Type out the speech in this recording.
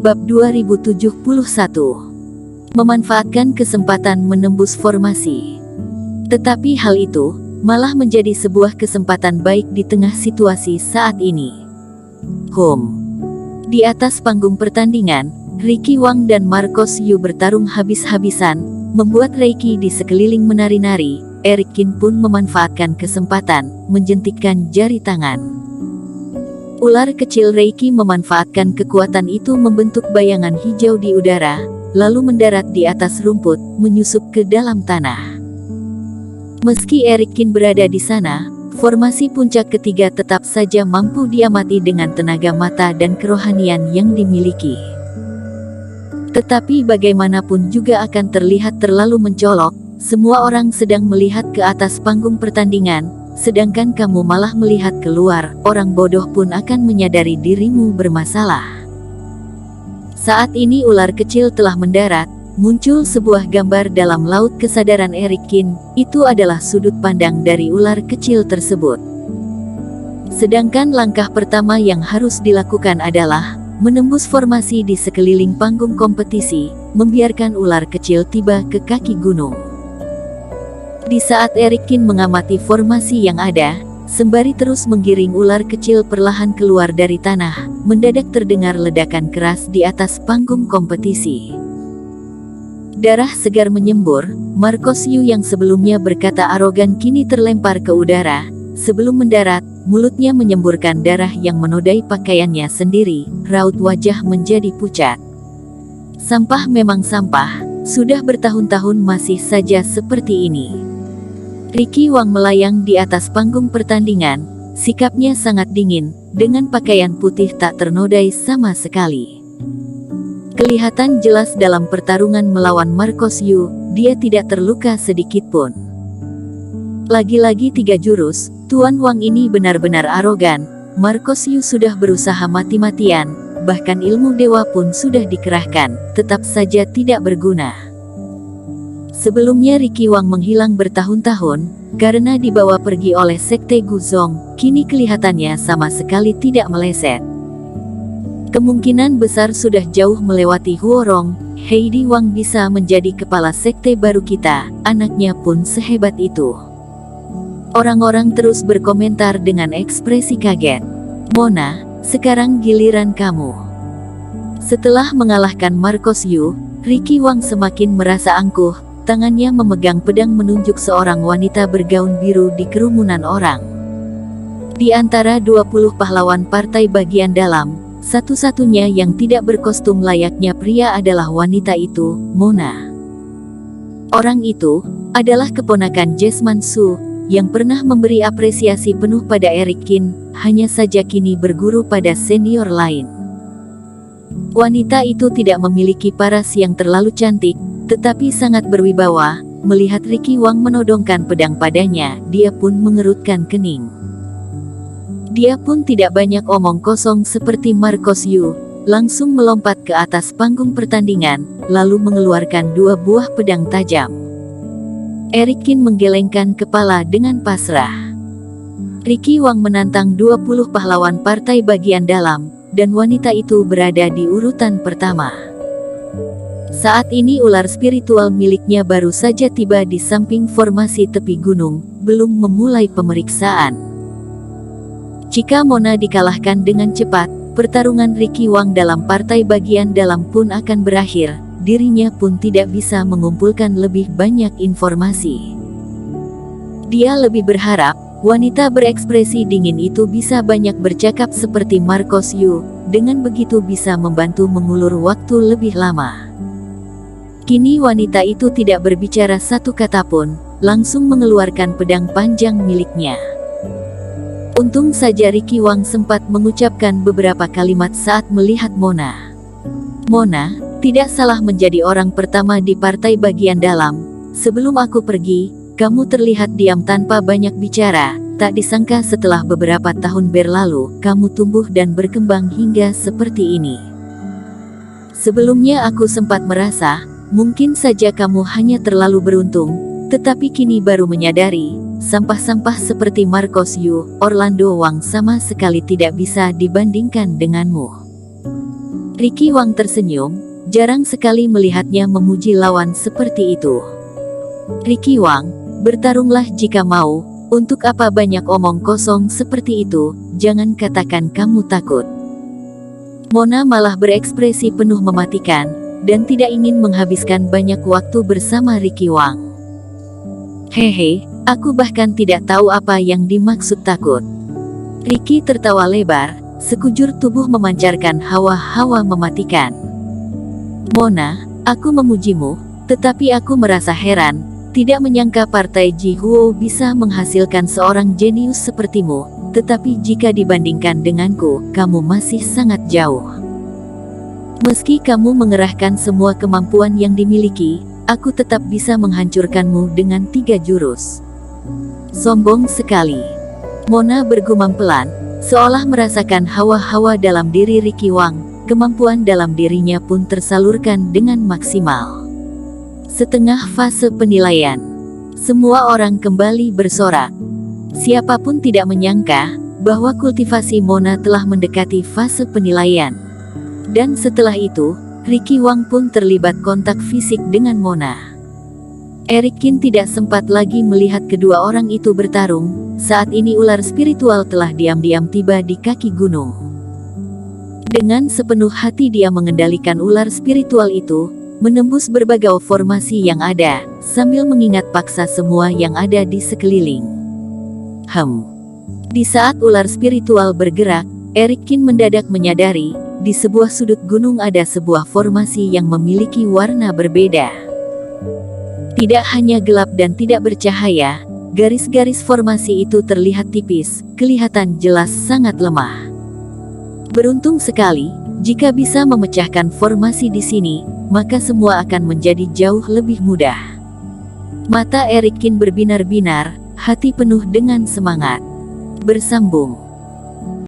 Bab 2071. Memanfaatkan kesempatan menembus formasi. Tetapi hal itu malah menjadi sebuah kesempatan baik di tengah situasi saat ini. Di atas panggung pertandingan, Ricky Wang dan Marcos Yu bertarung habis-habisan, membuat Reiki di sekeliling menari-nari. Eric Kin pun memanfaatkan kesempatan, menjentikkan jari tangan. Ular kecil Reiki memanfaatkan kekuatan itu membentuk bayangan hijau di udara, lalu mendarat di atas rumput, menyusup ke dalam tanah. Meski Eric Kin berada di sana, formasi puncak ketiga tetap saja mampu diamati dengan tenaga mata dan kerohanian yang dimiliki. Tetapi bagaimanapun juga akan terlihat terlalu mencolok, semua orang sedang melihat ke atas panggung pertandingan, sedangkan kamu malah melihat keluar, orang bodoh pun akan menyadari dirimu bermasalah. Saat ini ular kecil telah mendarat, muncul sebuah gambar dalam laut kesadaran Eric Kin, itu adalah sudut pandang dari ular kecil tersebut. Sedangkan langkah pertama yang harus dilakukan adalah menembus formasi di sekeliling panggung kompetisi, membiarkan ular kecil tiba ke kaki gunung. Di saat Eric Kin mengamati formasi yang ada, sembari terus menggiring ular kecil perlahan keluar dari tanah, mendadak terdengar ledakan keras di atas panggung kompetisi. Darah segar menyembur, Marcos Yu yang sebelumnya berkata arogan kini terlempar ke udara. Sebelum mendarat, mulutnya menyemburkan darah yang menodai pakaiannya sendiri, raut wajah menjadi pucat. Sampah memang sampah, sudah bertahun-tahun masih saja seperti ini. Ricky Wang melayang di atas panggung pertandingan, sikapnya sangat dingin, dengan pakaian putih tak ternodai sama sekali. Kelihatan jelas dalam pertarungan melawan Marcos Yu, dia tidak terluka sedikit pun. Lagi-lagi 3 jurus, Tuan Wang ini benar-benar arogan. Marcos Yu sudah berusaha mati-matian, bahkan ilmu dewa pun sudah dikerahkan, tetap saja tidak berguna. Sebelumnya Ricky Wang menghilang bertahun-tahun, karena dibawa pergi oleh Sekte Guzong, kini kelihatannya sama sekali tidak meleset. Kemungkinan besar sudah jauh melewati Huorong, Heidi Wang bisa menjadi kepala sekte baru kita, anaknya pun sehebat itu. Orang-orang terus berkomentar dengan ekspresi kaget. Mona, sekarang giliran kamu. Setelah mengalahkan Marcos Yu, Ricky Wang semakin merasa angkuh. Tangannya memegang pedang menunjuk seorang wanita bergaun biru di kerumunan orang. Di antara 20 pahlawan partai bagian dalam, satu-satunya yang tidak berkostum layaknya pria adalah wanita itu, Mona. Orang itu adalah keponakan Jasmine Su, yang pernah memberi apresiasi penuh pada Eric Kin, hanya saja kini berguru pada senior lain. Wanita itu tidak memiliki paras yang terlalu cantik, tetapi sangat berwibawa. Melihat Ricky Wang menodongkan pedang padanya, dia pun mengerutkan kening. Dia pun tidak banyak omong kosong seperti Marcos Yu, langsung melompat ke atas panggung pertandingan, lalu mengeluarkan 2 buah pedang tajam. Eric Kin menggelengkan kepala dengan pasrah. Ricky Wang menantang 20 pahlawan partai bagian dalam, dan wanita itu berada di urutan pertama. Saat ini ular spiritual miliknya baru saja tiba di samping formasi tepi gunung, belum memulai pemeriksaan. Jika Mona dikalahkan dengan cepat, pertarungan Ricky Wang dalam partai bagian dalam pun akan berakhir, dirinya pun tidak bisa mengumpulkan lebih banyak informasi. Dia lebih berharap, wanita berekspresi dingin itu bisa banyak bercakap seperti Marcos Yu, dengan begitu bisa membantu mengulur waktu lebih lama. Kini wanita itu tidak berbicara satu kata pun, langsung mengeluarkan pedang panjang miliknya. Untung saja Ricky Wang sempat mengucapkan beberapa kalimat saat melihat Mona. Mona, tidak salah menjadi orang pertama di partai bagian dalam. Sebelum aku pergi, kamu terlihat diam tanpa banyak bicara. Tak disangka setelah beberapa tahun berlalu, kamu tumbuh dan berkembang hingga seperti ini. Sebelumnya aku sempat merasa, mungkin saja kamu hanya terlalu beruntung, tetapi kini baru menyadari, sampah-sampah seperti Marcos Yu, Orlando Wang sama sekali tidak bisa dibandingkan denganmu. Ricky Wang tersenyum, jarang sekali melihatnya memuji lawan seperti itu. Ricky Wang, bertarunglah jika mau, untuk apa banyak omong kosong seperti itu, jangan katakan kamu takut. Mona malah berekspresi penuh mematikan, dan tidak ingin menghabiskan banyak waktu bersama Ricky Wang. Hehe, aku bahkan tidak tahu apa yang dimaksud takut. Ricky tertawa lebar, sekujur tubuh memancarkan hawa-hawa mematikan. Mona, aku memujimu, tetapi aku merasa heran, tidak menyangka partai Jihuo bisa menghasilkan seorang jenius sepertimu, tetapi jika dibandingkan denganku, kamu masih sangat jauh. Meski kamu mengerahkan semua kemampuan yang dimiliki, aku tetap bisa menghancurkanmu dengan 3 jurus. Sombong sekali. Mona bergumam pelan, seolah merasakan hawa-hawa dalam diri Ricky Wang, kemampuan dalam dirinya pun tersalurkan dengan maksimal. Setengah fase penilaian. Semua orang kembali bersorak. Siapapun tidak menyangka bahwa kultivasi Mona telah mendekati fase penilaian. Dan setelah itu, Ricky Wang pun terlibat kontak fisik dengan Mona. Eric Qin tidak sempat lagi melihat kedua orang itu bertarung. Saat ini ular spiritual telah diam-diam tiba di kaki gunung. Dengan sepenuh hati dia mengendalikan ular spiritual itu, menembus berbagai formasi yang ada, sambil mengingat paksa semua yang ada di sekeliling. Di saat ular spiritual bergerak, Eric Qin mendadak menyadari, di sebuah sudut gunung ada sebuah formasi yang memiliki warna berbeda. Tidak hanya gelap dan tidak bercahaya, garis-garis formasi itu terlihat tipis, kelihatan jelas sangat lemah. Beruntung sekali, jika bisa memecahkan formasi di sini, maka semua akan menjadi jauh lebih mudah. Mata Eric Qin berbinar-binar, hati penuh dengan semangat. Bersambung.